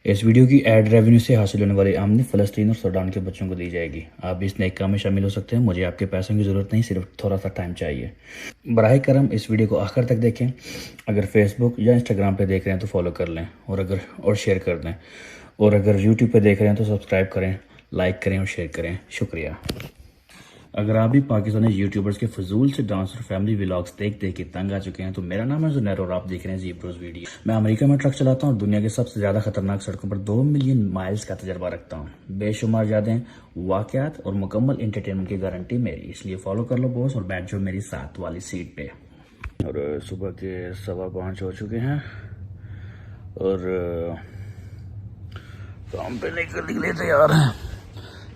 इस वीडियो की ad revenue से हासिल होने वाली आमदनी फ़लस्तीन और सूडान के बच्चों को दी जाएगी। आप भी इस नेक काम में शामिल हो सकते हैं। मुझे आपके पैसों की ज़रूरत नहीं, सिर्फ थोड़ा सा टाइम चाहिए। बराह करम इस वीडियो को आखिर तक देखें। अगर फेसबुक या इंस्टाग्राम पे देख रहे हैं तो फॉलो कर लें और शेयर कर दें। और अगर यूट्यूब पे देख रहे हैं तो सब्सक्राइब करें, लाइक करें और शेयर करें। शुक्रिया। अगर आप भी पाकिस्तानी यूट्यूबर्स के फजूल से डांस और फैमिली व्लॉग्स देख के तंग आ चुके हैं तो मेरा नाम है जुनैर और आप देख रहे हैं ज़ीब्रोज़ वीडियो। मैं अमेरिका में ट्रक चलाता हूँ और दुनिया के सबसे ज़्यादा खतरनाक सड़कों पर 2 मिलियन माइल्स का तजर्बा रखता हूँ। बेशुमार यादें, वाक़यात और मुकम्मल एंटरटेनमेंट की गारंटी मेरी, इसलिए फॉलो कर लो बॉस और बैठ जाओ मेरी साथ वाली सीट पे। और सुबह के 5:15 हो चुके हैं और काम पे निकलने के लिए तैयार हैं।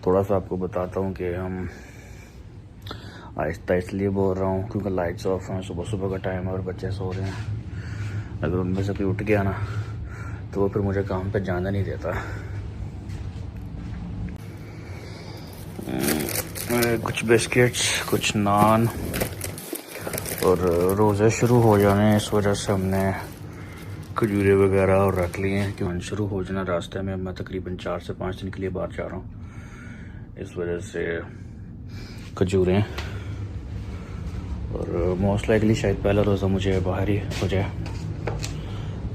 थोड़ा सा आपको बताता हूँ कि हम आहिस्ता इसलिए बोल रहा हूँ क्योंकि लाइट्स ऑफ हैं, सुबह सुबह का टाइम है और बच्चे सो रहे हैं। अगर उनमें से कोई उठ गया ना तो वो फिर मुझे काम पे जाना नहीं देता। कुछ बिस्किट्स, कुछ नान और रोज़े शुरू हो जाने हैं, इस वजह से हमने खजूरें वगैरह और रख लिए हैं क्यों शुरू हो जाना। रास्ते में मैं तकरीबन 4 से 5 दिन के लिए बाहर जा रहा हूँ, इस वजह से खजूरें और मोस्ट लाइकली शायद पहला रोज़ा मुझे बाहर ही हो जाए।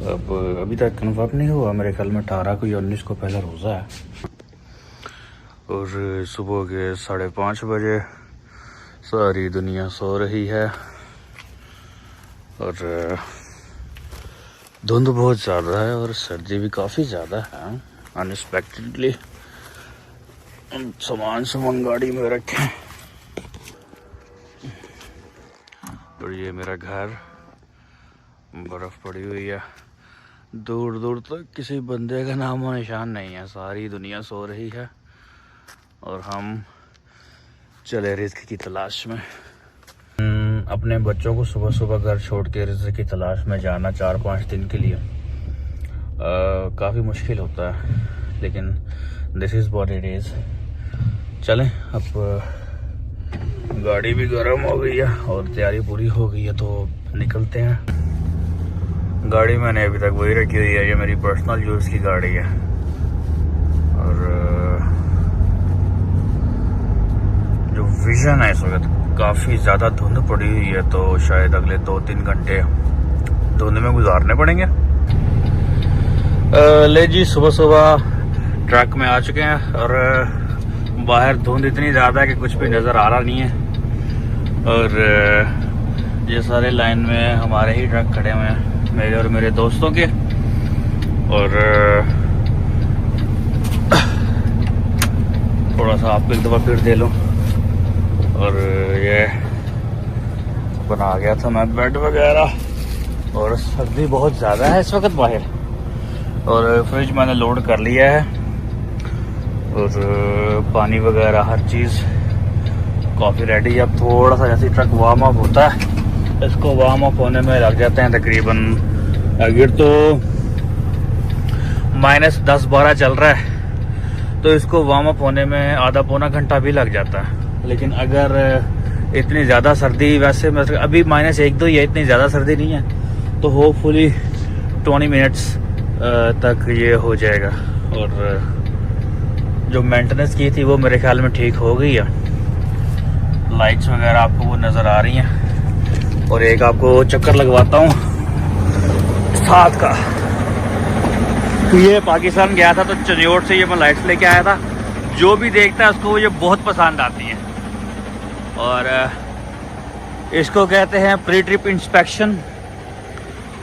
अब अभी तक कन्फर्म नहीं हुआ, मेरे ख्याल में 18 को या 19 को पहला रोज़ा है। और सुबह के 5:30 बजे सारी दुनिया सो रही है और धुंध बहुत ज़्यादा है और सर्दी भी काफ़ी ज़्यादा है। अनएक्सपेक्टेडली सामान गाड़ी में रखें और ये मेरा घर, बर्फ़ पड़ी हुई है, दूर दूर तक किसी बंदे का नाम और निशान नहीं है। सारी दुनिया सो रही है और हम चले रिज़्क़ की तलाश में। अपने बच्चों को सुबह सुबह घर छोड़ के रिज़्क़ की तलाश में जाना 4-5 दिन के लिए काफ़ी मुश्किल होता है, लेकिन this is what it is. चलें, अब गाड़ी भी गर्म हो गई है और तैयारी पूरी हो गई है तो निकलते हैं। गाड़ी मैंने अभी तक वही रखी हुई है, ये मेरी पर्सनल यूज़ की गाड़ी है और जो विज़न है इस वक्त काफ़ी ज़्यादा धुंध पड़ी हुई है तो शायद अगले 2-3 घंटे धुंध में गुजारने पड़ेंगे। ले जी, सुबह सुबह ट्रक में आ चुके हैं और बाहर धुंध इतनी ज़्यादा है कि कुछ भी नज़र आ रहा नहीं है और ये सारे लाइन में हमारे ही ट्रक खड़े हुए हैं, मेरे और मेरे दोस्तों के। और थोड़ा सा आपको एक दफ़ा फिर दे लूँ और ये बना गया था मैं बेड वगैरह और सर्दी बहुत ज़्यादा है इस वक्त बाहर। और फ्रिज मैंने लोड कर लिया है और पानी वगैरह हर चीज़ काफ़ी रेडी है। अब थोड़ा सा जैसे ट्रक वार्म अप होता है, इसको वार्म अप होने में लग जाते हैं तकरीबन, अगर तो -10-12 चल रहा है तो इसको वार्म अप होने में आधा पौना घंटा भी लग जाता है। लेकिन अगर इतनी ज़्यादा सर्दी, वैसे मतलब अभी -1-2 ही है, इतनी ज़्यादा सर्दी नहीं है, तो होपफुली 20 मिनट्स तक ये हो जाएगा। और जो मेंटेनेंस की थी वो मेरे ख्याल में ठीक हो गई है। लाइट्स वगैरह आपको वो नज़र आ रही हैं और एक आपको चक्कर लगवाता हूँ साथ का। ये पाकिस्तान गया था तो चनियोट से ये मैं लाइट्स लेके आया था। जो भी देखता है उसको ये बहुत पसंद आती हैं और इसको कहते हैं प्री ट्रिप इंस्पेक्शन।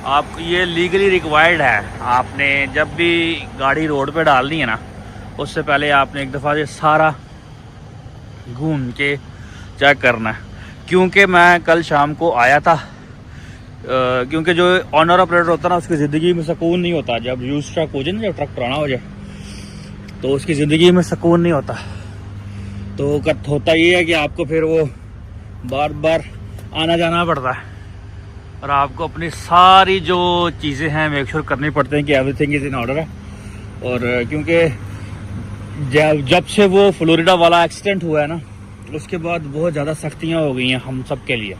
आप ये लीगली रिक्वायर्ड है, आपने जब भी गाड़ी रोड पे डालनी है ना उससे पहले आपने एक दफ़ा ये सारा घूम के चेक करना है। क्योंकि मैं कल शाम को आया था, क्योंकि जो ऑनर ऑपरेटर होता है ना उसकी ज़िंदगी में सुकून नहीं होता। जब यूज ट्रक हो जाए ना, जब ट्रक पुराना हो जाए तो उसकी ज़िंदगी में सुकून नहीं होता। तो होता ये है कि आपको फिर वो बार बार आना जाना पड़ता है और आपको अपनी सारी जो चीज़ें हैं मेक श्योर करनी पड़ती हैं कि एवरीथिंग इज़ इन ऑर्डर है। और क्योंकि जब से वो फ्लोरिडा वाला एक्सीडेंट हुआ है ना उसके बाद बहुत ज़्यादा सख्तियाँ हो गई हैं हम सब के लिए,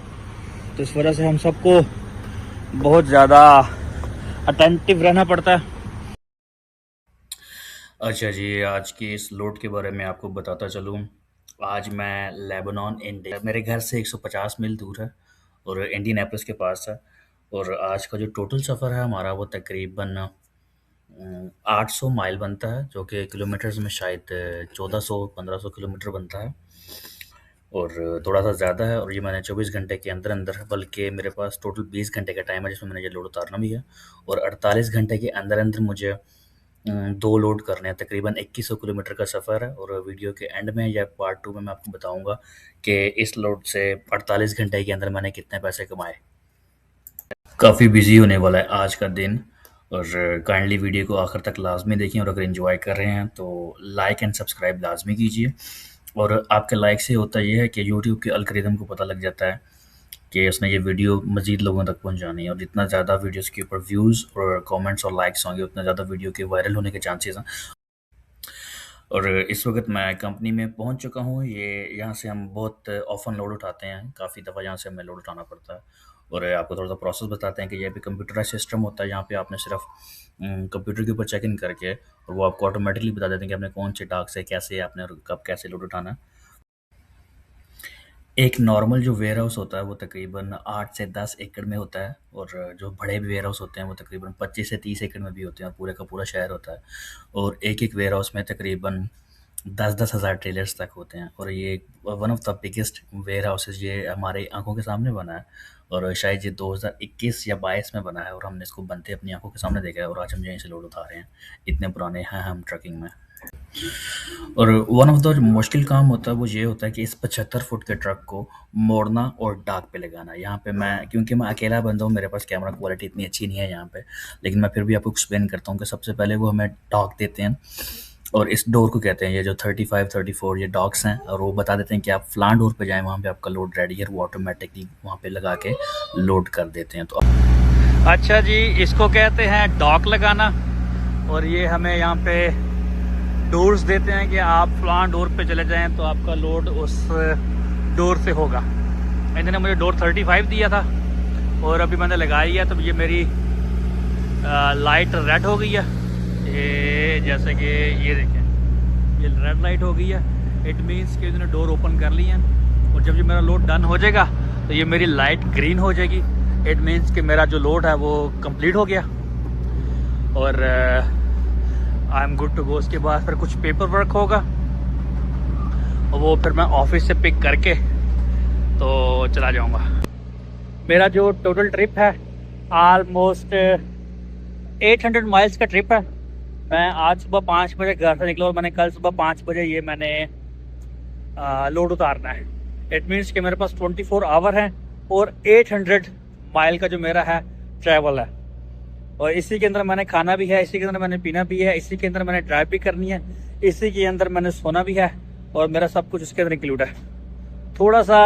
तो इस वजह से हम सबको बहुत ज़्यादा अटेंटिव रहना पड़ता है। अच्छा जी, आज की इस लोड के बारे में आपको बताता चलूँ। आज मैं लेबनान इंडिया मेरे घर से 150 मील दूर है और इंडियानापोलिस के पास है। और आज का जो टोटल सफ़र है हमारा वो तकरीबन 800 माइल बनता है, जो कि किलोमीटर्स में शायद 1400-1500 किलोमीटर बनता है और थोड़ा-सा ज़्यादा है। और ये मैंने 24 घंटे के अंदर-अंदर, बल्कि मेरे पास टोटल 20 घंटे का टाइम है जिसमें मैंने ये लोड उतारना भी है और 48 घंटे के अंदर-अंदर मुझे 2 लोड करने हैं। तकरीबन 2100 किलोमीटर का सफ़र है और वीडियो के एंड में या पार्ट 2 में मैं आपको बताऊँगा कि इस लोड से 48 घंटे के अंदर मैंने कितने पैसे कमाए। काफ़ी बिजी होने वाला है आज का दिन और काइंडली वीडियो को आखिर तक लाजमी देखें और अगर एंजॉय कर रहे हैं तो लाइक एंड सब्सक्राइब लाजमी कीजिए। और आपके लाइक से होता यह है कि यूट्यूब के अलगोरिथम को पता लग जाता है कि उसने ये वीडियो मज़ीद लोगों तक पहुंचानी है और जितना ज़्यादा वीडियोस के ऊपर व्यूज़ और कमेंट्स और लाइक्स होंगे उतना ज़्यादा वीडियो के वायरल होने के चांसेस हैं। और इस वक्त मैं कंपनी में पहुंच चुका हूं। ये यहाँ से हम बहुत ऑफन लोड उठाते हैं, काफ़ी दफ़ा यहाँ से हमें लोड उठाना पड़ता है। और आपको थोड़ा सा प्रोसेस बताते हैं कि ये भी कंप्यूटराइज सिस्टम होता है। यहाँ पे आपने सिर्फ कंप्यूटर के ऊपर चेक इन करके और वो आपको ऑटोमेटिकली बता देते हैं कि आपने कौन से डाक से कैसे आपने और कब कैसे लोड उठाना है। एक नॉर्मल जो वेयर हाउस होता है वो तकरीबन 8 से 10 एकड़ में होता है और जो बड़े वेयर हाउस होते हैं वो तकरीबन 25 से 30 एकड़ में भी होते हैं और पूरे का पूरा शहर होता है। और एक-एक वेयर हाउस में तकरीबन 10-10 हज़ार ट्रेलर्स तक होते हैं और ये one of the biggest warehouses ये हमारे आंखों के सामने बना है और शायद ये 2021 या 22 में बना है और हमने इसको बनते अपनी आंखों के सामने देखा है और आज हम यहीं से लोड उठा रहे हैं। इतने पुराने हैं हम ट्रकिंग में। और वन ऑफ द जो मुश्किल काम होता है वो ये होता है कि इस 75 फुट के ट्रक को मोड़ना और डाक पे लगाना। यहाँ पे मैं, क्योंकि मैं अकेला बंदा हूँ, मेरे पास कैमरा क्वालिटी इतनी अच्छी नहीं है यहाँ पे, लेकिन मैं फिर भी आपको एक्सप्लेन करता हूँ कि सबसे पहले वो हमें डाक देते हैं और इस डोर को कहते हैं, ये जो 35-34 ये डॉक्स हैं और वो बता देते हैं कि आप फलां डोर पे जाएं, वहाँ पे आपका लोड रेडी है। वो ऑटोमेटिकली वहाँ पे लगा के लोड कर देते हैं। तो अच्छा जी, इसको कहते हैं डॉक लगाना और ये हमें यहाँ पे डोर्स देते हैं कि आप फलां डोर पे चले जाएं तो आपका लोड उस डोर से होगा। इन्होंने मुझे डोर 35 दिया था और अभी मैंने लगाई है तो ये मेरी लाइट रेड हो गई है। ये जैसे कि ये देखें, ये रेड लाइट हो गई है। इट मीन्स कि इन्होंने डोर ओपन कर ली है और जब ये मेरा लोड डन हो जाएगा तो ये मेरी लाइट ग्रीन हो जाएगी। इट मीन्स कि मेरा जो लोड है वो कंप्लीट हो गया और I am good to go. उसके बाद फिर कुछ पेपर वर्क होगा और वो फिर मैं ऑफिस से पिक करके तो चला जाऊंगा। मेरा जो टोटल ट्रिप है ऑलमोस्ट 800 माइल्स का ट्रिप है। मैं आज सुबह 5 बजे घर से निकला और मैंने कल सुबह 5 बजे ये मैंने लोड उतारना है। इट मीन्स कि मेरे पास 24 आवर हैं और 800 माइल का जो मेरा है ट्रैवल है और इसी के अंदर मैंने खाना भी है, इसी के अंदर मैंने पीना भी है, इसी के अंदर मैंने ड्राइव भी करनी है, इसी के अंदर मैंने सोना भी है और मेरा सब कुछ इसके अंदर इंक्लूड है। थोड़ा सा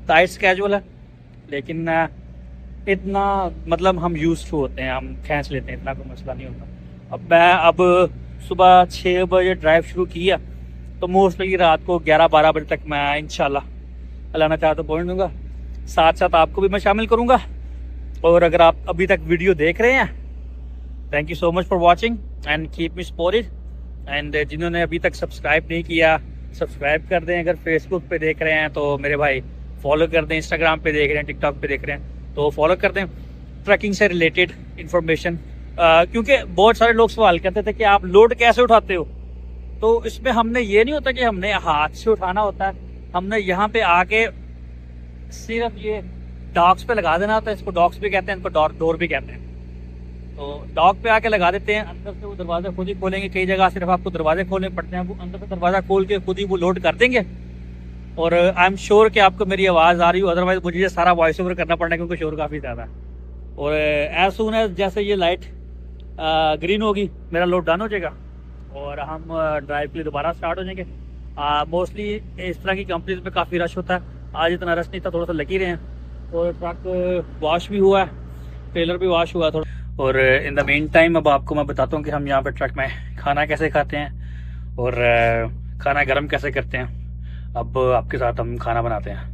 टाइट स्केजुअल है लेकिन इतना मतलब हम यूज टू होते हैं, हम खींच लेते हैं, इतना कोई मसला नहीं होता। अब सुबह 6 बजे ड्राइव शुरू किया तो मोस्टली रात को 11-12 बजे तक मैं इंशाल्लाह अल्लाह ना चाहे तो पहुँच दूँगा। साथ साथ आपको भी मैं शामिल करूँगा और अगर आप अभी तक वीडियो देख रहे हैं, thank you so much for watching and keep me supported. And जिन्होंने अभी तक सब्सक्राइब नहीं किया सब्सक्राइब कर दें। अगर फेसबुक पे देख रहे हैं तो मेरे भाई फॉलो कर दें, इंस्टाग्राम पे देख रहे हैं, टिकटॉक पे देख रहे हैं तो फॉलो कर दें ट्रैकिंग से रिलेटेड इन्फॉर्मेशन। क्योंकि बहुत सारे लोग सवाल करते थे कि आप लोड कैसे उठाते हो, तो इसमें हमने ये नहीं होता कि हमने हाथ से उठाना होता है, हमने यहाँ पे आके सिर्फ ये डॉक्स पे लगा देना होता है। इसको डॉक्स भी कहते हैं, इनको डोर भी कहते हैं। तो डॉक पे आके लगा देते हैं, अंदर से वो दरवाजा खुद ही खोलेंगे। कई जगह सिर्फ आपको दरवाजे खोलने पड़ते हैं, वो अंदर से दरवाजा खोल के खुद ही वो लोड कर देंगे। और आई एम श्योर कि आपको मेरी आवाज़ आ रही हो, अदरवाइज मुझे ये सारा वॉइस ओवर करना पड़ना है क्योंकि शोर काफ़ी ज़्यादा है। और एज सून एज जैसे ये लाइट ग्रीन होगी मेरा लोड डन हो जाएगा और हम ड्राइव के लिए दोबारा स्टार्ट हो जाएंगे। मोस्टली इस तरह की कंपनीज में काफ़ी रश होता है, आज इतना रश नहीं था, थोड़ा सा लगी रहे हैं। और ट्रक वॉश भी हुआ है, ट्रेलर भी वॉश हुआ थोड़ा। और इन द मेन टाइम अब आपको मैं बताता हूँ कि हम यहाँ पे ट्रक में खाना कैसे खाते हैं और खाना गर्म कैसे करते हैं। अब आपके साथ हम खाना बनाते हैं।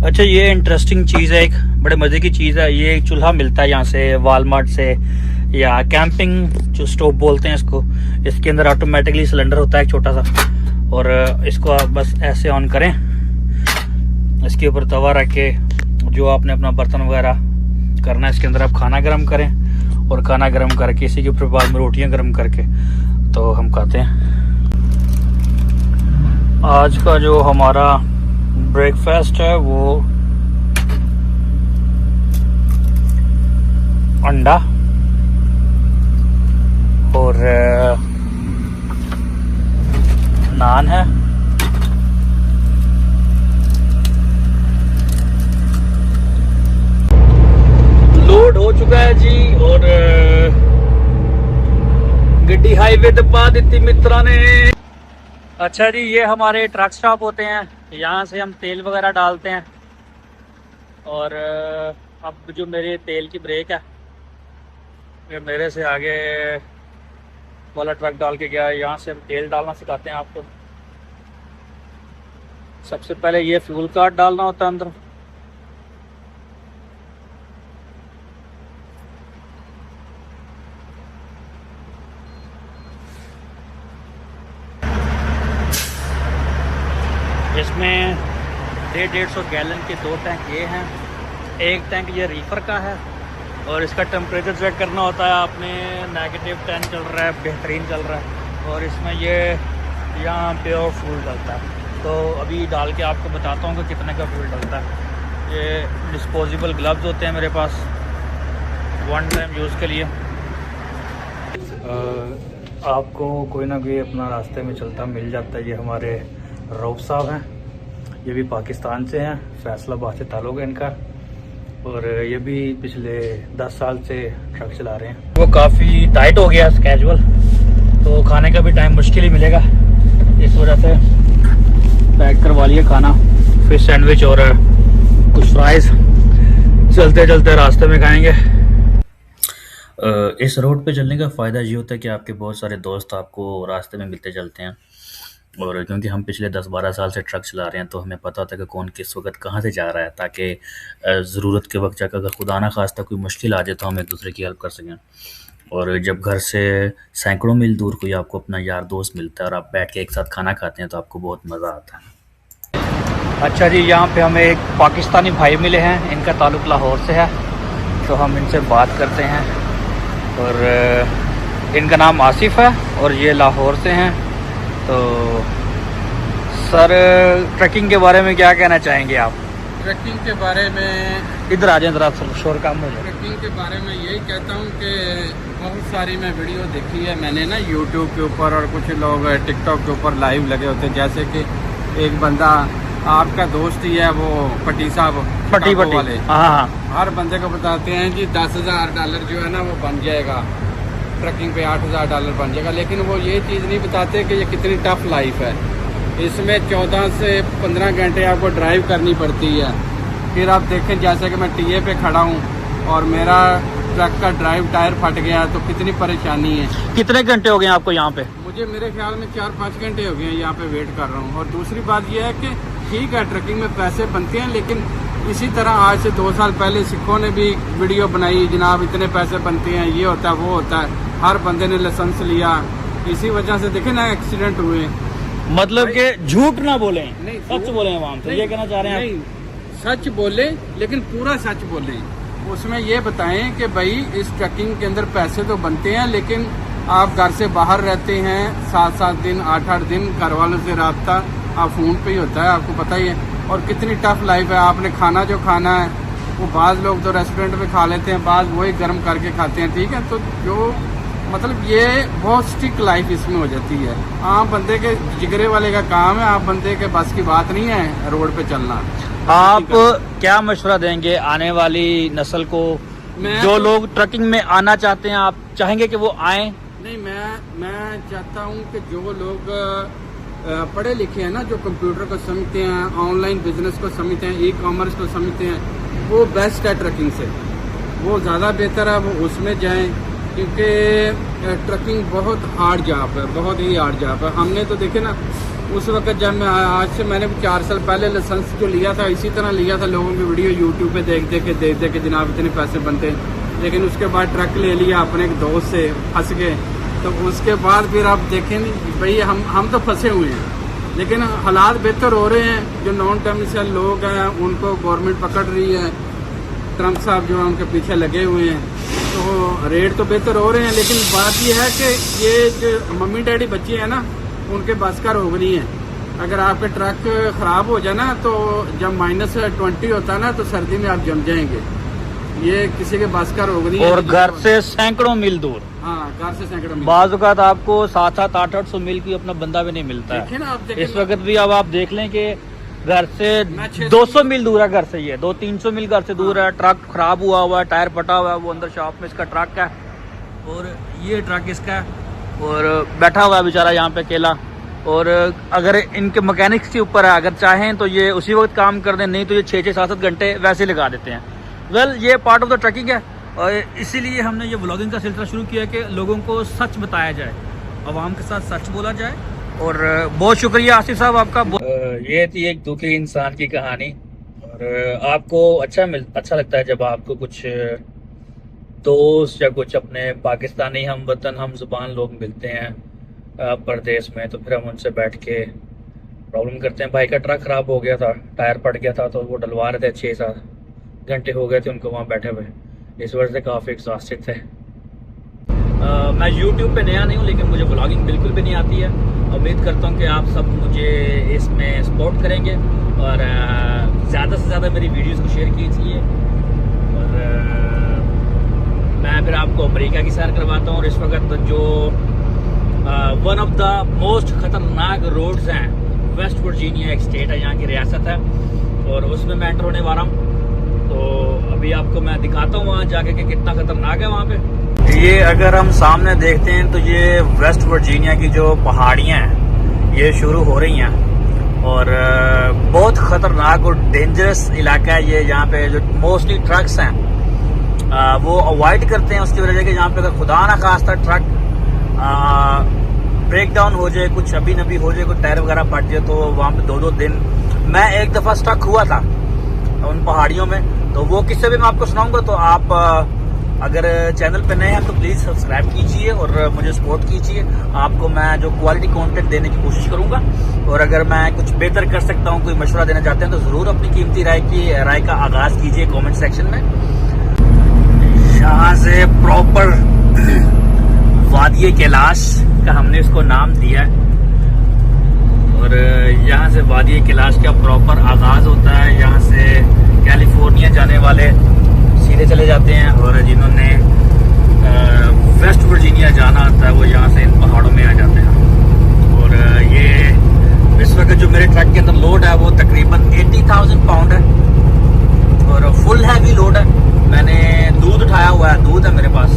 अच्छा, ये इंटरेस्टिंग चीज़ है, एक बड़े मज़े की चीज़ है। ये एक चूल्हा मिलता है यहाँ से वालमार्ट से या कैंपिंग जो स्टोव बोलते हैं इसको। इसके अंदर ऑटोमेटिकली सिलेंडर होता है एक छोटा सा, और इसको आप बस ऐसे ऑन करें, इसके ऊपर तवा रख के जो आपने अपना बर्तन वगैरह करना है इसके अंदर आप खाना गर्म करें, और खाना गर्म करके इसी के ऊपर बाद में रोटियां गर्म करके तो हम खाते हैं। आज का जो हमारा ब्रेकफास्ट है वो अंडा और नान है। लोड हो चुका है जी, और गड्डी हाईवे दबा दी मित्रा ने। अच्छा जी, ये हमारे ट्रक स्टॉप होते हैं, यहाँ से हम तेल वगैरह डालते हैं। और अब जो मेरे तेल की ब्रेक है, ये मेरे से आगे वाला ट्रक डाल के गया है। यहाँ से हम तेल डालना सिखाते हैं आपको। सबसे पहले ये फ्यूल कार्ड डालना होता है अंदर, इसमें 150 गैलन के 2 टैंक ये हैं, एक टैंक ये रीफर का है, और इसका टेम्परेचर चेक करना होता है आपने। -10 चल रहा है, बेहतरीन चल रहा है, और इसमें ये यहाँ प्योर फ्यूल डलता है। तो अभी डाल के आपको बताता हूँ कि कितने का फ्यूल डलता है। ये डिस्पोजेबल ग्लव्स होते हैं मेरे पास, 1 टाइम यूज़ के लिए। आपको कोई ना कोई अपना रास्ते में चलता मिल जाता है। ये हमारे रऊफ साहब हैं, ये भी पाकिस्तान से हैं, फैसलाबाद से ताल्लुक़ है इनका, और ये भी पिछले 10 साल से ट्रक चला रहे हैं। वो काफ़ी टाइट हो गया स्केजुअल, तो खाने का भी टाइम मुश्किल ही मिलेगा, इस वजह से पैक करवा लिया खाना, फिश सैंडविच और कुछ फ्राइज़। चलते चलते रास्ते में खाएंगे। इस रोड पे चलने का फ़ायदा ये होता है कि आपके बहुत सारे दोस्त आपको रास्ते में मिलते चलते हैं, और क्योंकि हम पिछले 10-12 साल से ट्रक चला रहे हैं तो हमें पता होता है कि कौन किस वक्त कहाँ से जा रहा है, ताकि ज़रूरत के वक्त जाकर अगर खुदा ना खास्ता कोई मुश्किल आ जाए तो हम एक दूसरे की हेल्प कर सकें। और जब घर से सैकड़ों मील दूर कोई आपको अपना यार दोस्त मिलता है और आप बैठ के एक साथ खाना खाते हैं तो आपको बहुत मज़ा आता है। अच्छा जी, यहाँ पे हमें एक पाकिस्तानी भाई मिले हैं, इनका ताल्लुक़ लाहौर से है, तो हम इनसे बात करते हैं। और इनका नाम आसिफ है और ये लाहौर से हैं। तो सर, ट्रैकिंग के बारे में क्या कहना चाहेंगे आप? ट्रैकिंग के बारे में इधर आ जाए ज़रा, शोर काम हो जाए। ट्रैकिंग के बारे में यही कहता हूँ कि बहुत सारी मैं वीडियो देखी है मैंने ना यूट्यूब के ऊपर, और कुछ लोग टिकटॉक के ऊपर लाइव लगे होते हैं। जैसे कि एक बंदा आपका दोस्त ही है, वो पट्टी साहब, पट्टी वाले, हाँ, हर बंदे को बताते हैं कि $10,000 जो है ना वो बन जाएगा, ट्रैकिंग पे $8,000 बन जाएगा। लेकिन वो ये चीज़ नहीं बताते कि ये कितनी टफ लाइफ है। इसमें 14 से 15 घंटे आपको ड्राइव करनी पड़ती है। फिर आप देखें, जैसे कि मैं टीए पे खड़ा हूँ और मेरा ट्रक का ड्राइव टायर फट गया, तो कितनी परेशानी है। कितने घंटे हो गए आपको यहाँ पे? मुझे मेरे ख्याल में 4-5 घंटे हो गए हैं यहाँ पे वेट कर रहा हूँ। और दूसरी बात यह है कि ठीक है, ट्रैकिंग में पैसे बनते हैं, लेकिन इसी तरह आज से 2 साल पहले सिखों ने भी वीडियो बनाई, जनाब इतने पैसे बनते हैं, ये होता है वो होता है। हर बंदे ने लाइसेंस लिया, इसी वजह से देखे ना एक्सीडेंट हुए। मतलब कि झूठ ना बोले, नहीं, सच बोले वहाँ तो ये कहना चाह रहे हैं? नहीं, सच बोले, लेकिन पूरा सच बोले। उसमें ये बताएं कि भाई इस ट्रैकिंग के अंदर पैसे तो बनते हैं, लेकिन आप घर से बाहर रहते हैं 7-7 दिन, 8-8 दिन, घर वालों से रब्ता आप फोन पे ही होता है, आपको पता ही है। और कितनी टफ लाइफ है। आपने खाना जो खाना है वो बाज़ लोग तो रेस्टोरेंट में खा लेते हैं, बाज़ वही गर्म करके खाते हैं, ठीक है। तो जो मतलब ये बहुत स्ट्रिक्ट लाइफ इसमें हो जाती है। आम बंदे के जिगरे वाले का काम है, आप बंदे के बस की बात नहीं है रोड पे चलना। आप क्या मशवरा देंगे आने वाली नस्ल को, जो लोग ट्रकिंग में आना चाहते हैं? आप चाहेंगे कि वो आए? नहीं, मैं चाहता हूँ कि जो लोग पढ़े लिखे हैं ना, जो कंप्यूटर को समझते हैं, ऑनलाइन बिजनेस को समझते हैं, ई-कॉमर्स को समझते हैं, वो बेस्ट है ट्रकिंग से, वो ज़्यादा बेहतर है, वो उसमें जाएं। क्योंकि ट्रकिंग बहुत हार्ड जॉब है, बहुत ही हार्ड जॉब है। हमने तो देखे ना उस वक्त जब मैं, आज से मैंने 4 साल पहले लाइसेंस जो लिया था, इसी तरह लिया था, लोगों की वीडियो यूट्यूब पे देख देख के जनाब इतने पैसे बनते हैं। लेकिन उसके बाद ट्रक ले लिया अपने एक दोस्त से, फंस गए। तो उसके बाद फिर आप देखें भाई हम तो फंसे हुए हैं, लेकिन हालात बेहतर हो रहे हैं। जो नॉन टेक्निशियल लोग हैं उनको गवर्नमेंट पकड़ रही है, ट्रम्प साहब जो है उनके पीछे लगे हुए हैं, तो रेट तो बेहतर हो रहे हैं। लेकिन बात यह है कि ये जो मम्मी डैडी बच्चे हैं ना, उनके बस का रोग नहीं है। अगर आपके ट्रक खराब हो जाए ना, तो जब -20 होता है ना, तो सर्दी में आप जम जाएंगे। ये किसी के बस का रोग नहीं है। और घर से सैकड़ों मील दूर, हाँ, घर से सैकड़ों मील। बाज़ औक़ात आपको 700 800 मील की अपना बंदा भी नहीं मिलता देखिए ना, आप है। देखिए इस वक्त भी अब आप देख लें कि घर से 200 मील दूर है, घर से ये 200-300 मील घर से दूर है। ट्रक खराब हुआ है, टायर फटा हुआ है, वो अंदर शॉप में इसका ट्रक है और ये ट्रक इसका है और बैठा हुआ है बेचारा यहाँ पे अकेला। और अगर इनके मैकेनिक्स के ऊपर है, अगर चाहें तो ये उसी वक्त काम कर दें, नहीं तो ये 6-6 7-7 घंटे वैसे लगा देते हैं। वेल, ये पार्ट ऑफ द ट्रकिंग है और इसीलिए हमने ये व्लॉगिंग का सिलसिला शुरू किया कि लोगों को सच बताया जाए, आवाम के साथ सच बोला जाए। और बहुत शुक्रिया आसिफ साहब आपका। ये थी एक दुखी इंसान की कहानी। और आपको अच्छा लगता है जब आपको कुछ दोस्त या कुछ अपने पाकिस्तानी हम वतन हम जुबान लोग मिलते हैं परदेश में, तो फिर हम उनसे बैठ के प्रॉब्लम करते हैं। भाई का ट्रक ख़राब हो गया था, टायर फट गया था, तो वो डलवा रहे थे, 6-7 घंटे हो गए थे उनको वहाँ बैठे हुए। इस वजह से काफ़ी एग्जॉस्टेड थे। मैं YouTube पे नया नहीं हूँ, लेकिन मुझे व्लॉगिंग बिल्कुल भी नहीं आती है। उम्मीद करता हूँ कि आप सब मुझे इसमें सपोर्ट करेंगे और ज़्यादा से ज़्यादा मेरी वीडियोस को शेयर कीजिए। और मैं फिर आपको अमेरिका की सैर करवाता हूँ। और इस वक्त जो वन ऑफ द मोस्ट ख़तरनाक रोड्स हैं, वेस्ट वर्जीनिया एक स्टेट है, यहाँ की रियासत है, और उसमें मैं एंटर होने वाला हूँ। तो अभी आपको मैं दिखाता हूँ वहाँ जाके कि कितना खतरनाक है वहाँ पे। ये अगर हम सामने देखते हैं तो ये वेस्ट वर्जीनिया की जो पहाड़ियाँ हैं ये शुरू हो रही हैं और बहुत ख़तरनाक और डेंजरस इलाका है ये। यहाँ पे जो मोस्टली ट्रक्स हैं वो अवॉइड करते हैं, उसकी वजह से कि यहाँ पे अगर खुदा ना खास्ता ट्रक ब्रेक डाउन हो जाए, कुछ अभी नबी हो जाए, कोई टायर वगैरह फट जाए, तो वहाँ पे 2-2 दिन। मैं एक दफ़ा स्टक हुआ था उन पहाड़ियों में, तो वो किस्से भी मैं आपको सुनाऊंगा। तो आप अगर चैनल पे नए हैं तो प्लीज़ सब्सक्राइब कीजिए और मुझे सपोर्ट कीजिए। आपको मैं जो क्वालिटी कंटेंट देने की कोशिश करूंगा, और अगर मैं कुछ बेहतर कर सकता हूं, कोई मशवरा देना चाहते हैं, तो ज़रूर अपनी कीमती राय का आगाज़ कीजिए कमेंट सेक्शन में। यहाँ से प्रॉपर वादिये कैलाश का हमने इसको नाम दिया है और यहाँ से वादिये कैलाश का प्रॉपर आगाज़ होता है। यहाँ से कैलिफोर्निया जाने वाले सीधे चले जाते हैं और जिन्होंने वेस्ट वर्जीनिया जाना आता है वो यहाँ से इन पहाड़ों में आ जाते हैं। और ये इस वक्त जो मेरे ट्रक के अंदर लोड है वो तकरीबन 80,000 पाउंड है और फुल हैवी लोड है। मैंने दूध उठाया हुआ है, दूध है मेरे पास।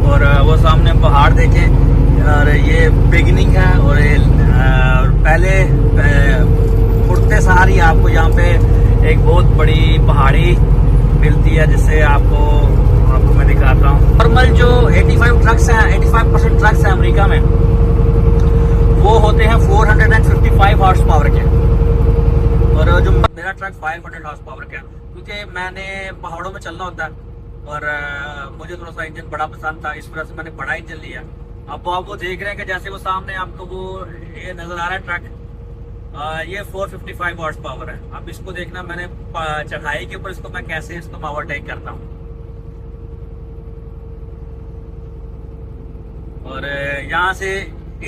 और वो सामने पहाड़ देखें और ये बिगनिंग है। और पहले उड़ते सार ही आपको यहाँ पे एक बहुत बड़ी पहाड़ी मिलती है, जिससे आपको मैं दिखाता हूँ। नॉर्मल जो 85% ट्रक्स हैं अमेरिका में, वो होते हैं 455 हॉर्स पावर के, और जो मेरा ट्रक 500 हॉर्स पावर का, क्योंकि मैंने पहाड़ों में चलना होता है और मुझे थोड़ा सा इंजन बड़ा पसंद था, इस वजह से मैंने बड़ा इंजन लिया। अब आप वो देख रहे हैं कि जैसे वो सामने आपको वो ये नजर आ रहा है ट्रक, ये 455 हॉर्स पावर है। अब इसको देखना, मैंने चढ़ाई के ऊपर इसको मैं कैसे इसको ओवरटेक करता हूँ। और यहाँ से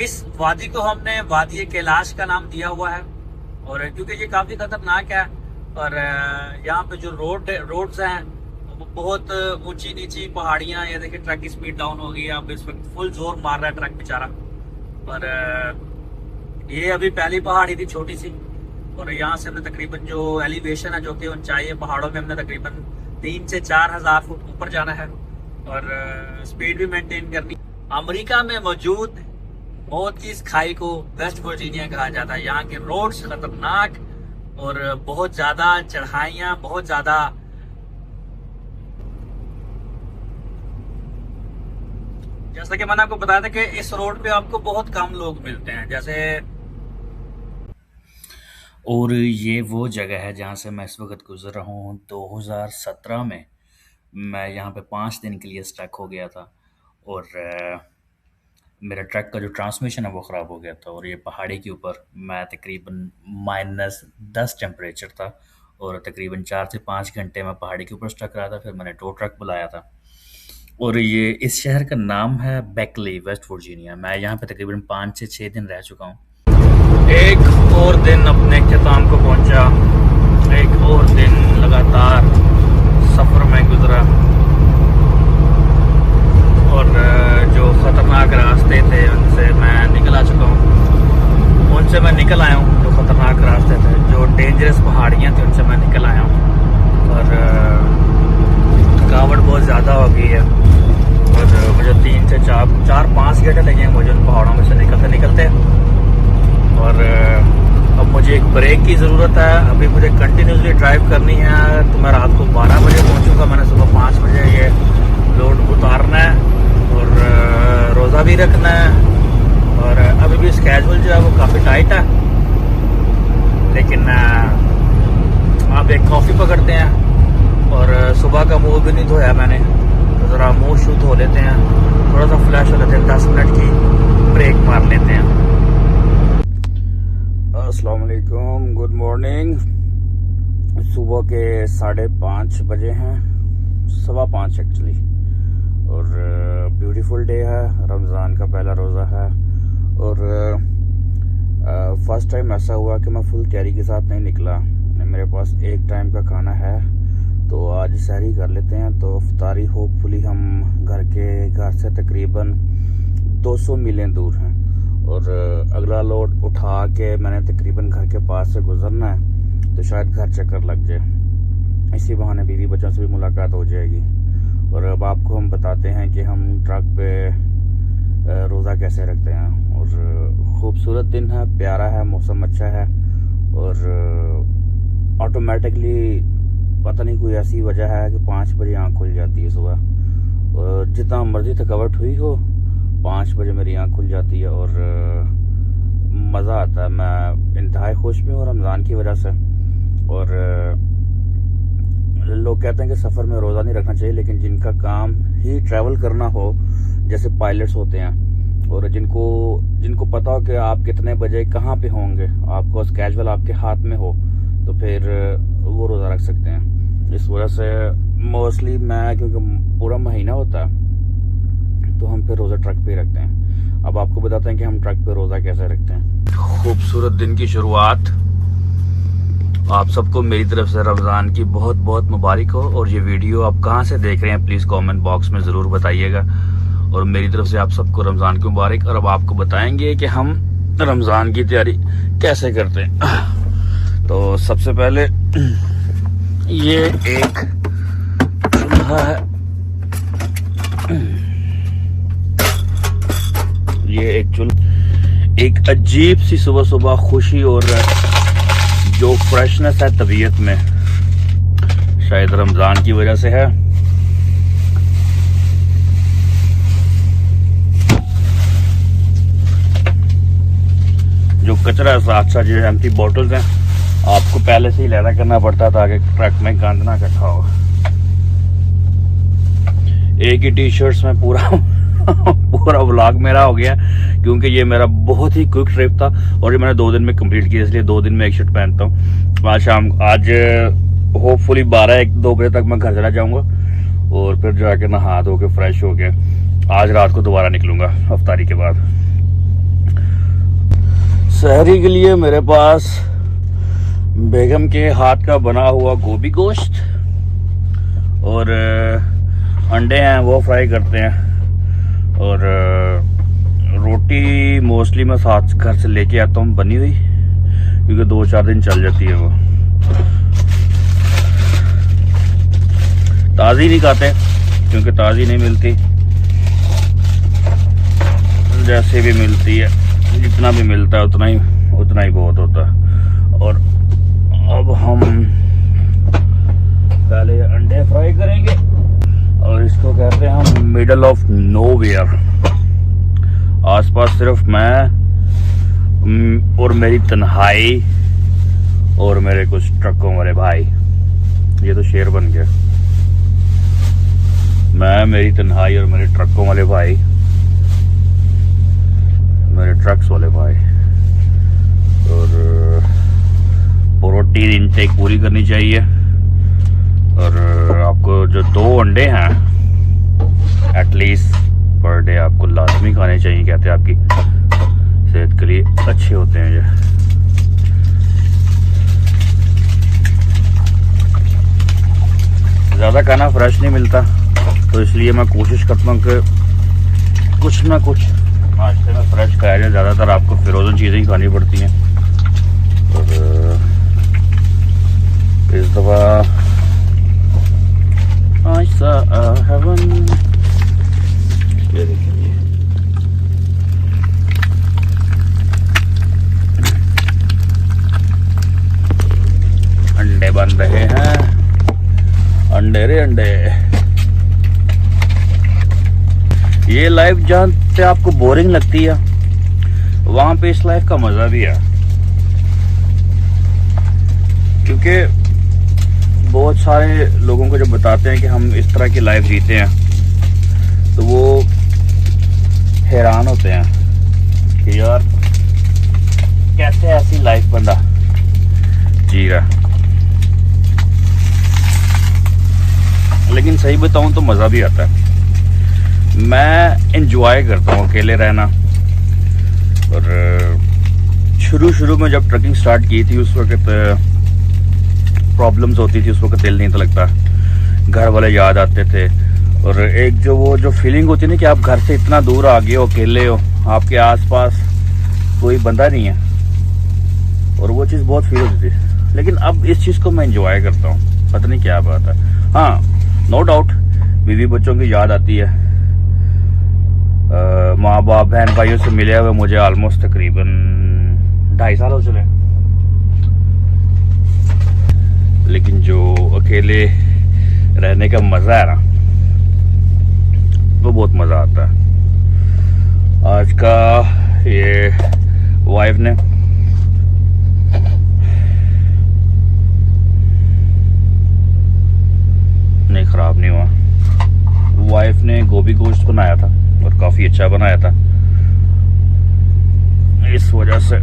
इस वादी को हमने वादी कैलाश का नाम दिया हुआ है, और क्योंकि ये काफी खतरनाक है। और यहाँ पे जो रोड्स हैं वो बहुत ऊंची नीची पहाड़ियाँ। ये देखिए ट्रक की स्पीड डाउन हो गई, अब इस वक्त फुल जोर मार रहा है ट्रक बेचारा। और ये अभी पहली पहाड़ी थी छोटी सी, और यहाँ से हमने तकरीबन जो एलिवेशन है, जो कि ऊंचाई है पहाड़ों में, हमने तकरीबन 3 से 4 हज़ार फुट ऊपर जाना है और स्पीड भी मेंटेन करनी। अमेरिका में मौजूद मौत की इस खाई को वेस्ट वर्जीनिया कहा जाता है। यहाँ के रोड्स खतरनाक और बहुत ज्यादा चढ़ाइयाँ, बहुत ज्यादा। जैसा कि मैंने आपको बताया था कि इस रोड पे आपको बहुत कम लोग मिलते हैं जैसे। और ये वो जगह है जहाँ से मैं इस वक्त गुजर रहा हूँ 2017 में। मैं यहाँ पे 5 दिन के लिए स्टक हो गया था और मेरा ट्रक का जो ट्रांसमिशन है वो ख़राब हो गया था और ये पहाड़ी के ऊपर मैं तकरीबन -10 टेम्परेचर था और तकरीबन 4 से 5 घंटे मैं पहाड़ी के ऊपर स्टक रहा था। फिर मैंने टो ट्रक बुलाया था और ये इस शहर का नाम है बेकली, वेस्ट वर्जीनिया। मैं यहाँ पे तकरीबन 5 से 6 दिन रह चुका हूँ। एक और दिन अपने इख्तिताम को पहुँचा, एक और दिन लगातार सफ़र में गुजरा और जो ख़तरनाक रास्ते थे उनसे मैं निकल आ चुका हूँ, उनसे मैं निकल आया हूँ। जो ख़तरनाक रास्ते थे, जो डेंजरस पहाड़ियाँ थी, उनसे मैं निकल आया हूँ और थकावट बहुत ज़्यादा हो गई है और मुझे 3 से 4-5 घंटे लगे हैं मुझे उन पहाड़ों में से निकलते और अब मुझे एक ब्रेक की ज़रूरत है। अभी मुझे कंटिन्यूसली ड्राइव करनी है तो मैं रात को 12 बजे पहुंचूंगा। मैंने सुबह 5 बजे ये लोड उतारना है और रोज़ा भी रखना है और अभी भी स्केड्यूल जो है वो काफ़ी टाइट है, लेकिन आप एक कॉफ़ी पकड़ते हैं और सुबह का मुँह भी नहीं धोया मैंने, तो ज़रा मुँह शू धो लेते हैं, थोड़ा सा फ्लैश हो लेते हैं, 10 मिनट की ब्रेक मार लेते हैं। अस्सलाम वालेकुम, गुड मॉर्निंग। सुबह के 5:30 बजे हैं, 5:15 एक्चुअली, और ब्यूटीफुल डे है। रमज़ान का पहला रोज़ा है और फर्स्ट टाइम ऐसा हुआ कि मैं फुल तैयारी के साथ नहीं निकला। मेरे पास एक टाइम का खाना है तो आज सहरी कर लेते हैं। तो इफ्तारी होपफुली हम घर से तकरीबन 200 मीलें दूर हैं और अगला लोड उठा के मैंने तकरीबन घर के पास से गुजरना है, तो शायद घर चक्कर लग जाए। इसी बहाने बीवी बच्चों से भी मुलाकात हो जाएगी। और अब आपको हम बताते हैं कि हम ट्रक पे रोज़ा कैसे रखते हैं। और खूबसूरत दिन है, प्यारा है, मौसम अच्छा है और ऑटोमेटिकली पता नहीं कोई ऐसी वजह है कि 5 बजे आँख खुल जाती है सुबह, और जितना मर्जी थकावट हुई हो 5 बजे मेरी आँख खुल जाती है और मज़ा आता है। मैं इंतहाई खुश भी हूँ रमज़ान की वजह से। और लोग कहते हैं कि सफ़र में रोज़ा नहीं रखना चाहिए, लेकिन जिनका काम ही ट्रैवल करना हो, जैसे पायलट्स होते हैं और जिनको पता हो कि आप कितने बजे कहाँ पे होंगे, आपको स्केड्यूल आपके हाथ में हो, तो फिर वो रोज़ा रख सकते हैं। इस वजह से मोस्टली मैं, क्योंकि पूरा महीना होता है, तो हम फिर रोज़ा ट्रक पे रखते हैं। अब आपको बताते हैं कि हम ट्रक पे रोज़ा कैसे रखते हैं। खूबसूरत दिन की शुरुआत आप सबको मेरी तरफ से रमज़ान की बहुत बहुत मुबारक हो। और ये वीडियो आप कहाँ से देख रहे हैं प्लीज़ कमेंट बॉक्स में ज़रूर बताइएगा। और मेरी तरफ से आप सबको रमज़ान की मुबारक। और अब आपको बताएंगे कि हम रमज़ान की तैयारी कैसे करते हैं। तो सबसे पहले ये एक चूल्हा है, ये एक अजीब सी सुबह सुबह खुशी और जो फ्रेशनेस है तबीयत में, शायद रमज़ान की वजह से है। जो कचरा साथ जो एम्प्टी बॉटल्स हैं, आपको पहले से ही लहरा करना पड़ता था कि ट्रक में गंद ना इकट्ठा हो। एक ही टी शर्ट्स में पूरा व्लॉग मेरा हो गया, क्योंकि ये मेरा बहुत ही क्विक ट्रिप था और ये मैंने 2 दिन में कंप्लीट किया, इसलिए 2 दिन में एक शर्ट पहनता हूँ। आज होपफुली 12-1-2 बजे तक मैं घर चला जाऊंगा और फिर जाके नहा धो के फ्रेश हो के आज रात को दोबारा निकलूंगा इफ्तारी के बाद। सहरी के लिए मेरे पास बेगम के हाथ का बना हुआ गोभी गोश्त और अंडे हैं, वो फ्राई करते हैं। और रोटी मोस्टली मैं साथ घर से लेके आता हूँ बनी हुई, क्योंकि 2-4 दिन चल जाती है। वो ताज़ी नहीं खाते क्योंकि ताज़ी नहीं मिलती, जैसे भी मिलती है, जितना भी मिलता है उतना ही बहुत होता है। और अब हम पहले अंडे फ्राई करेंगे और इसको कहते हैं हम मिडल ऑफ नोवेयर। आसपास सिर्फ मैं और मेरी तन्हाई और मेरे कुछ ट्रकों वाले भाई। ये तो शेर बन गया। मैं, मेरी तन्हाई और मेरे ट्रकों वाले भाई, मेरे ट्रक्स वाले भाई। और प्रोटीन इनटेक पूरी करनी चाहिए। और आपको जो 2 अंडे हैं एटलीस्ट पर डे आपको लाजमी खाने चाहिए। कहते हैं आपकी सेहत के लिए अच्छे होते हैं ये। ज़्यादा खाना फ्रेश नहीं मिलता, तो इसलिए मैं कोशिश करता हूँ कि कुछ ना कुछ नाश्ते में फ्रेश खाया जाए। ज़्यादातर आपको फ्रोज़न चीज़ें ही खानी पड़ती हैं। और इस दफ़ा ये देखिए, अंडे बन रहे हैं, अंडे रे अंडे। ये लाइफ जहाँ पे आपको बोरिंग लगती है, वहां पे इस लाइफ का मजा भी है। क्योंकि बहुत सारे लोगों को जब बताते हैं कि हम इस तरह की लाइफ जीते हैं, तो वो हैरान होते हैं कि यार कैसे ऐसी लाइफ बंदा जी रहा। लेकिन सही बताऊं तो मज़ा भी आता है। मैं एंजॉय करता हूँ अकेले रहना। और शुरू में जब ट्रकिंग स्टार्ट की थी, उस वक्त प्रॉब्लम्स होती थी, उस वक्त दिल नहीं था लगता, घर वाले याद आते थे। और एक जो फीलिंग होती है ना कि आप घर से इतना दूर आ गए हो, अकेले हो, आपके आसपास कोई बंदा नहीं है, और वो चीज़ बहुत फील होती थी। लेकिन अब इस चीज़ को मैं एंजॉय करता हूँ, पता नहीं क्या बात है। हाँ, नो डाउट बीवी बच्चों की याद आती है। माँ बाप बहन भाइयों से मिले हुए मुझे ऑलमोस्ट तकरीबन 2.5 साल हो चले। लेकिन जो अकेले रहने का मजा है ना, वो बहुत मजा आता है। आज का ये वाइफ ने नहीं, खराब नहीं हुआ। वाइफ ने गोभी गोश्त बनाया था और काफी अच्छा बनाया था। इस वजह से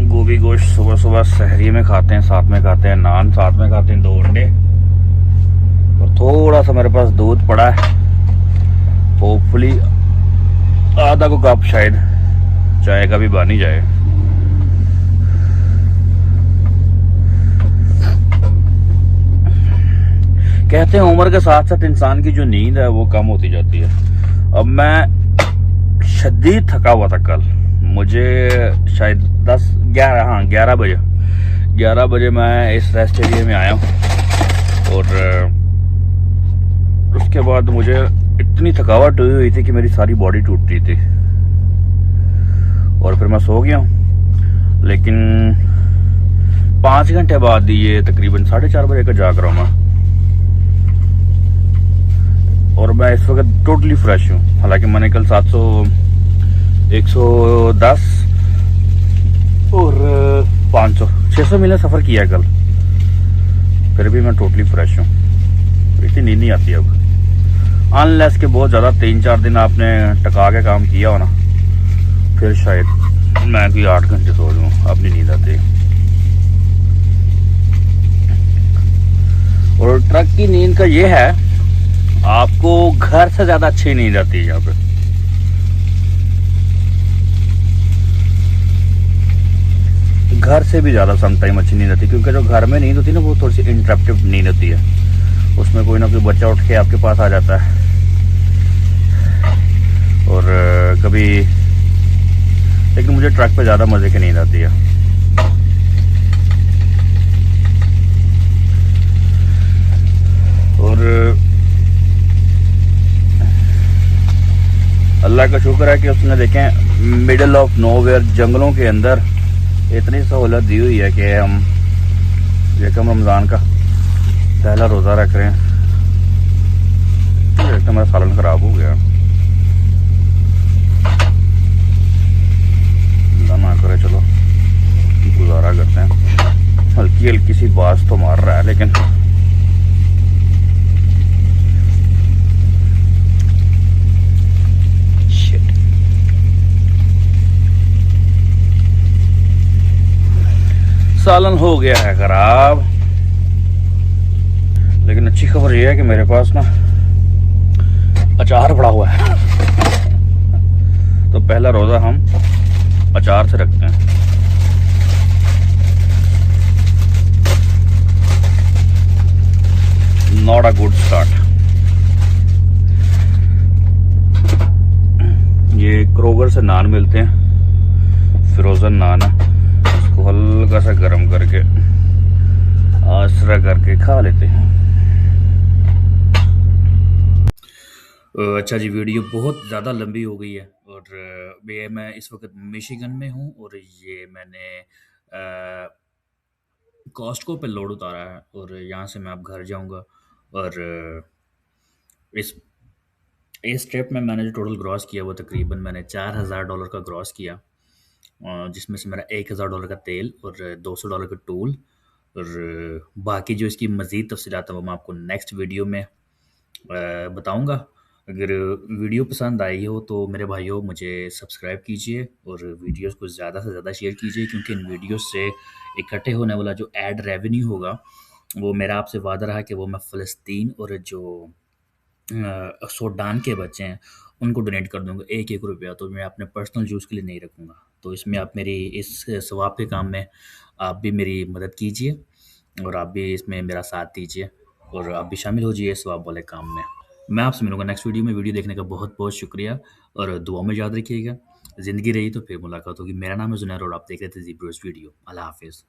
गोभी गोश्त सुबह सुबह सहरी में खाते हैं, साथ में खाते हैं नान, साथ में खाते हैं 2 अंडे, और थोड़ा सा मेरे पास दूध पड़ा है। होपफुली आधा को कप शायद चाय का भी बन ही जाए। कहते हैं उम्र के साथ साथ इंसान की जो नींद है वो कम होती जाती है। अब मैं शदीद थका हुआ था कल। मुझे शायद 11 बजे मैं इस रेस्ट एरिया में आया हूँ, और उसके बाद मुझे इतनी थकावट हुई थी कि मेरी सारी बॉडी टूट रही थी, और फिर मैं सो गया हूँ। लेकिन 5 घंटे बाद ये तकरीबन 4:30 बजे का जाग रहा हूँ मैं, और मैं इस वक्त टोटली फ्रेश हूँ। हालांकि मैंने कल 110 और 500 600 मील सफर किया कल, फिर भी मैं टोटली फ्रेश हूँ। इतनी नींद नहीं आती अब, अनलेस के बहुत ज्यादा 3-4 दिन आपने टका के काम किया हो ना, फिर शायद मैं कोई 8 घंटे सो लूँ, अपनी नींद आती। और ट्रक की नींद का ये है, आपको घर से ज्यादा अच्छी नींद आती है यहाँ पे। घर से भी ज्यादा समटाइम अच्छी नींद आती है, क्योंकि जो घर में नींद होती है ना, वो थोड़ी सी इंटरप्टिव नींद होती है। उसमें कोई ना कोई बच्चा उठ के आपके पास आ जाता है, और कभी, लेकिन मुझे ट्रक पे ज्यादा मजे की नींद आती है। और अल्लाह का शुक्र है कि उसने देखें मिडल ऑफ नोवेयर जंगलों के अंदर इतनी सहूलत दी हुई है कि हम रमजान का पहला रोजा रख रहे हैं। तो मेरा सालन खराब हो गया, ना करे, चलो गुजारा करते हैं। हल्की हल्की सी बाज तो मार रहा है, लेकिन सालन हो गया है खराब। लेकिन अच्छी खबर यह है कि मेरे पास ना अचार पड़ा हुआ है। तो पहला रोज़ा हम अचार से रखते हैं। Not a good start. ये क्रोगर से नान मिलते हैं, फ्रोज़न नान है। इसको हल्का सा गर्म करके आसरा करके खा लेते हैं। अच्छा जी, वीडियो बहुत ज़्यादा लंबी हो गई है और ये मैं इस वक्त मिशिगन में हूँ और ये मैंने कॉस्टको पे लोड उतारा है और यहाँ से मैं अब घर जाऊँगा। और इस इस ट्रिप में मैंने जो टोटल ग्रॉस किया वो तकरीबन मैंने $4000 का ग्रॉस किया, जिसमें से मेरा $1000 का तेल और $200 का टूल और बाकी जो इसकी मज़ीद तफसीलात है वो मैं आपको नेक्स्ट वीडियो में बताऊंगा। अगर वीडियो पसंद आई हो तो मेरे भाइयों मुझे सब्सक्राइब कीजिए और वीडियोस को ज़्यादा से ज़्यादा शेयर कीजिए, क्योंकि इन वीडियोस से इकट्ठे होने वाला जो एड रेवेन्यू होगा वो मेरा आपसे वादा रहा कि वो मैं फ़लस्तीन और जो सूडान के बच्चे हैं उनको डोनेट कर दूंगा। एक एक रुपया तो मैं अपने पर्सनल यूज़ के लिए नहीं रखूँगा। तो इसमें आप मेरी इस सवाब के काम में आप भी मेरी मदद कीजिए और आप भी इसमें मेरा साथ दीजिए और आप भी शामिल हो जाइए सवाब वाले काम में। मैं आपसे मिलूंगा नेक्स्ट वीडियो में। वीडियो देखने का बहुत बहुत शुक्रिया और दुआ में याद रखिएगा। ज़िंदगी रही तो फिर मुलाकात होगी। मेरा नाम है जुनैर और आप देख रहे थे ज़ी ब्रोस वीडियो। अल्लाह हाफिज़।